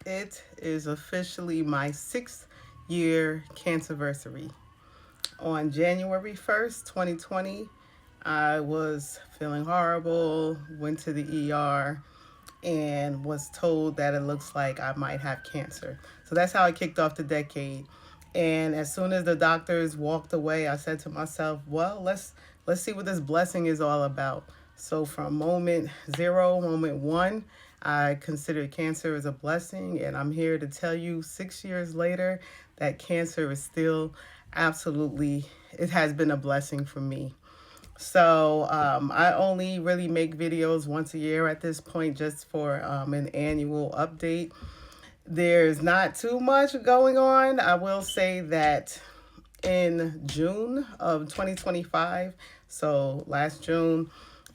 It is officially my 6th year Cancerversary. On January 1st, 2020, I was feeling horrible, went to the ER, and was told that it looks like I might have cancer. So that's how I kicked off the decade. And as soon as the doctors walked away, I said to myself, well, let's see what this blessing is all about. So from moment zero, moment one, I considered cancer as a blessing, and I'm here to tell you 6 years later that cancer is still absolutely, it has been a blessing for me. So I only really make videos once a year at this point, just for an annual update. There's not too much going on. I will say that in June of 2025, so last June,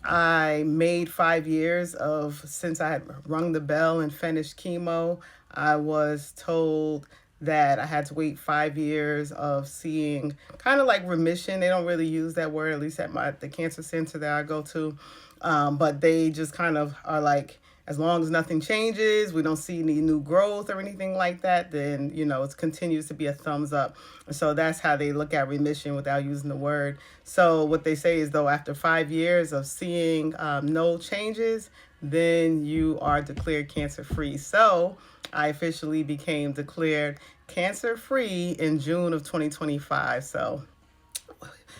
I made 5 years of since I had rung the bell and finished chemo. I was told that I had to wait 5 years of seeing kind of like remission. They don't really use that word, at least at the cancer center that I go to. But they just kind of are like, as long as nothing changes, we don't see any new growth or anything like that, then, it continues to be a thumbs up. So that's how they look at remission without using the word. So what they say is, though, after 5 years of seeing no changes, then you are declared cancer free. So I officially became declared cancer free in June of 2025. So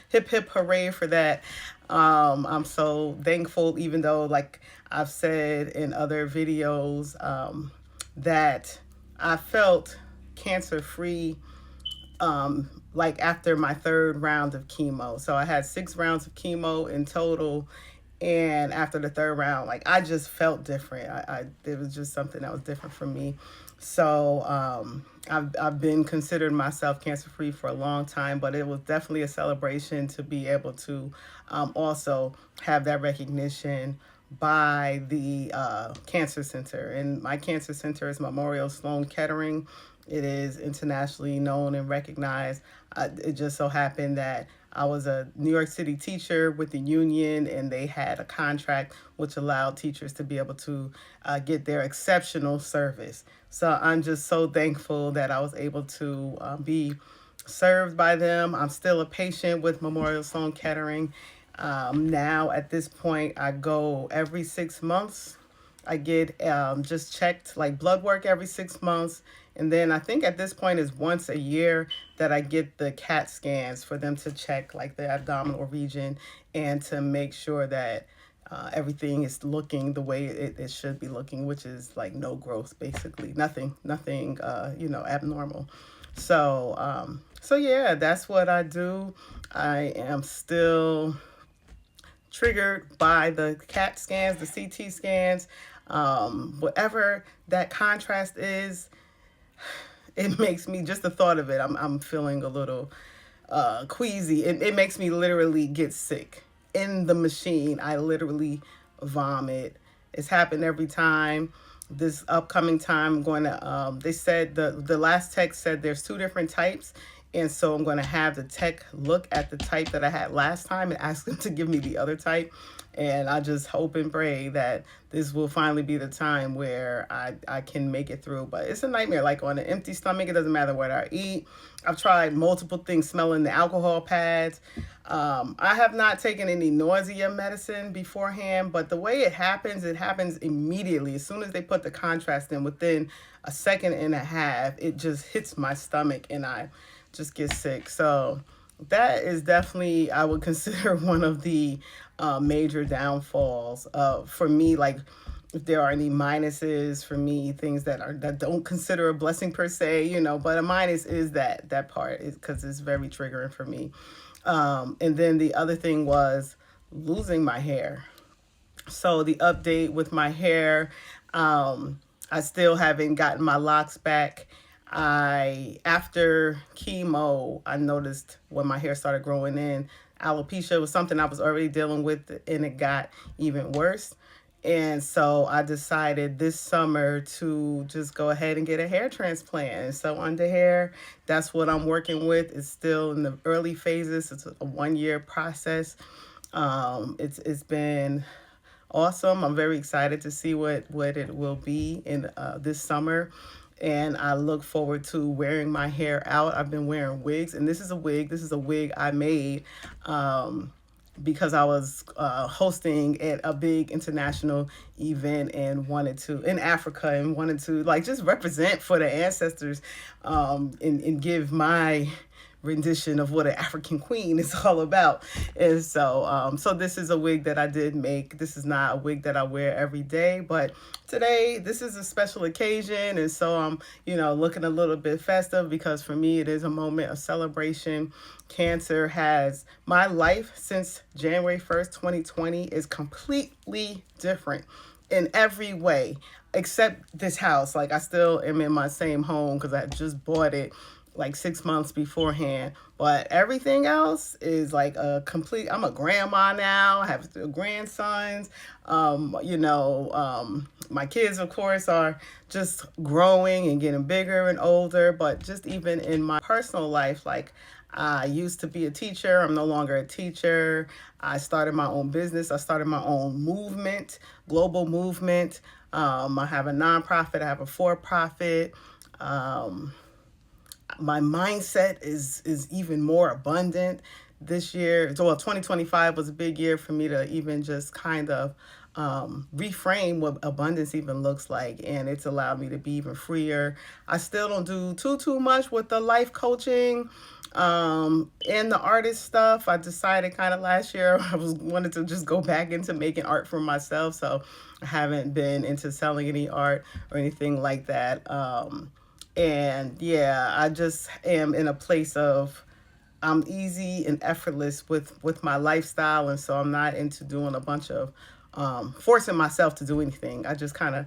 hip hip hooray for that. I'm so thankful, even though, like I've said in other videos, that I felt cancer free like after my third round of chemo. So I had 6 rounds of chemo in total. And after the third round, like I just felt different. It was just something that was different for me. So I've been considered myself cancer free for a long time, but it was definitely a celebration to be able to also have that recognition by the cancer center. And my cancer center is Memorial Sloan Kettering. It is internationally known and recognized. It just so happened that I was a New York City teacher with the union, and they had a contract which allowed teachers to be able to get their exceptional service. So I'm just so thankful that I was able to be served by them. I'm still a patient with Memorial Sloan Kettering. Now, at this point, I go every 6 months. I get just checked, like blood work every 6 months. And then I think at this point is once a year that I get the CAT scans for them to check like the abdominal region and to make sure that everything is looking the way it should be looking, which is like no growth, basically. Nothing, abnormal. So yeah, that's what I do. I am still triggered by the CAT scans, the CT scans, whatever that contrast is. It makes me, just the thought of it, I'm feeling a little queasy. It makes me literally get sick. In the machine, I literally vomit. It's happened every time. This upcoming time, I'm going to, they said, the last text said there's 2 different types. And so I'm going to have the tech look at the type that I had last time and ask them to give me the other type. And I just hope and pray that this will finally be the time where I can make it through. But it's a nightmare. Like on an empty stomach, it doesn't matter what I eat. I've tried multiple things, smelling the alcohol pads. I have not taken any nausea medicine beforehand, but the way it happens immediately. As soon as they put the contrast in, within a second and a half, it just hits my stomach and I just get sick. So that is definitely, I would consider, one of the major downfalls for me. Like, if there are any minuses for me, things that don't consider a blessing per se, but a minus is that part, is because it's very triggering for me. And then the other thing was losing my hair. So the update with my hair, I still haven't gotten my locks back. After chemo, I noticed when my hair started growing in, alopecia was something I was already dealing with, and it got even worse. And so I decided this summer to just go ahead and get a hair transplant. And so under hair, that's what I'm working with. It's still in the early phases. It's a 1-year process. It's been awesome. I'm very excited to see what it will be in this summer. And I look forward to wearing my hair out. I've been wearing wigs, and this is a wig. This is a wig I made because I was hosting at a big international event and wanted to in Africa and wanted to like just represent for the ancestors and give my rendition of what an African queen is all about. And so this is a wig that I did make. This is not a wig that I wear every day, but today this is a special occasion, and so I'm, looking a little bit festive because for me it is a moment of celebration. Cancer has my life since January 1st, 2020 is completely different in every way except this house. Like I still am in my same home because I just bought it like 6 months beforehand. But everything else is like a complete. I'm a grandma now. I have grandsons. My kids, of course, are just growing and getting bigger and older. But just even in my personal life, like I used to be a teacher. I'm no longer a teacher. I started my own business. I started my own movement, global movement. I have a nonprofit. I have a for-profit. My mindset is even more abundant this year. So, well, 2025 was a big year for me to even just kind of reframe what abundance even looks like, and it's allowed me to be even freer. I still don't do too much with the life coaching and the artist stuff. I decided kind of last year I wanted to just go back into making art for myself, so I haven't been into selling any art or anything like that. And yeah, I just am in a place of I'm easy and effortless with my lifestyle, and so I'm not into doing a bunch of forcing myself to do anything. I just kind of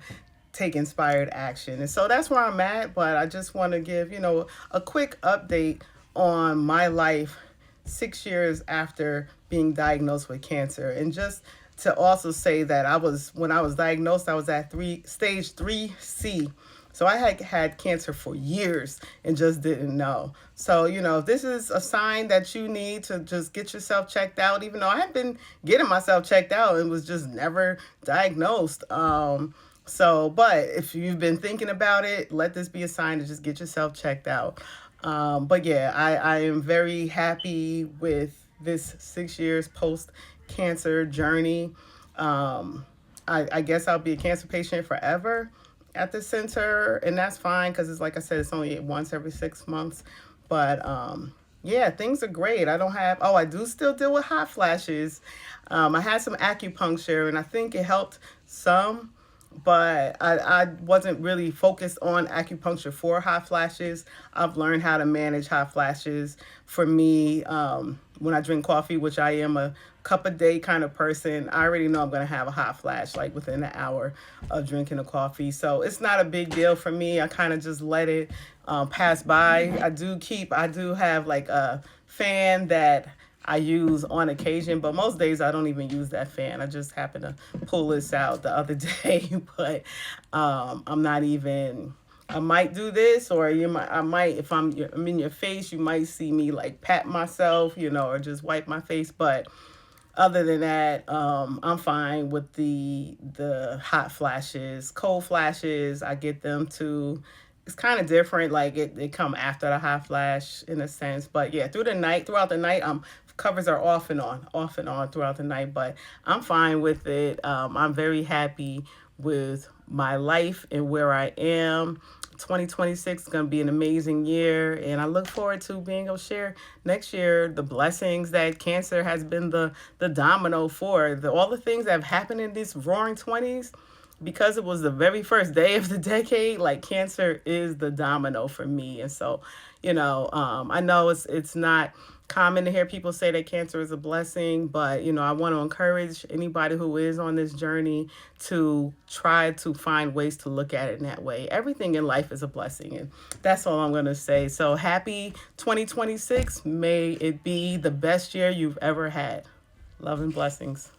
take inspired action, and so that's where I'm at. But I just want to give a quick update on my life 6 years after being diagnosed with cancer, and just to also say that when I was diagnosed, I was at stage 3C. So I had cancer for years and just didn't know. So, if this is a sign that you need to just get yourself checked out, even though I had been getting myself checked out and was just never diagnosed. But if you've been thinking about it, let this be a sign to just get yourself checked out. But yeah, I am very happy with this 6 years post cancer journey. I guess I'll be a cancer patient forever at the center, and that's fine because it's like I said, it's only once every 6 months. But yeah, things are great. I do still deal with hot flashes. I had some acupuncture and I think it helped some, but I wasn't really focused on acupuncture for hot flashes. I've learned how to manage hot flashes. For me, when I drink coffee, which I am a cup a day kind of person, I already know I'm going to have a hot flash like within an hour of drinking a coffee. So it's not a big deal for me. I kind of just let it pass by. I do have like a fan that I use on occasion, but most days I don't even use that fan. I just happen to pull this out the other day, but I'm not even. I might do this, or I might, if I'm in your face, you might see me like pat myself, or just wipe my face. But other than that, I'm fine with the hot flashes, cold flashes. I get them too. It's kind of different. Like they come after the hot flash in a sense. But yeah, throughout the night, covers are off and on throughout the night. But I'm fine with it. I'm very happy with my life and where I am. 2026 is going to be an amazing year, and I look forward to being able to share next year the blessings that cancer has been the domino for, all the things that have happened in these roaring 20s. Because it was the very first day of the decade, like cancer is the domino for me. And so, I know it's not common to hear people say that cancer is a blessing, but I want to encourage anybody who is on this journey to try to find ways to look at it in that way. Everything in life is a blessing, and that's all I'm going to say. So happy 2026. May it be the best year you've ever had. Love and blessings.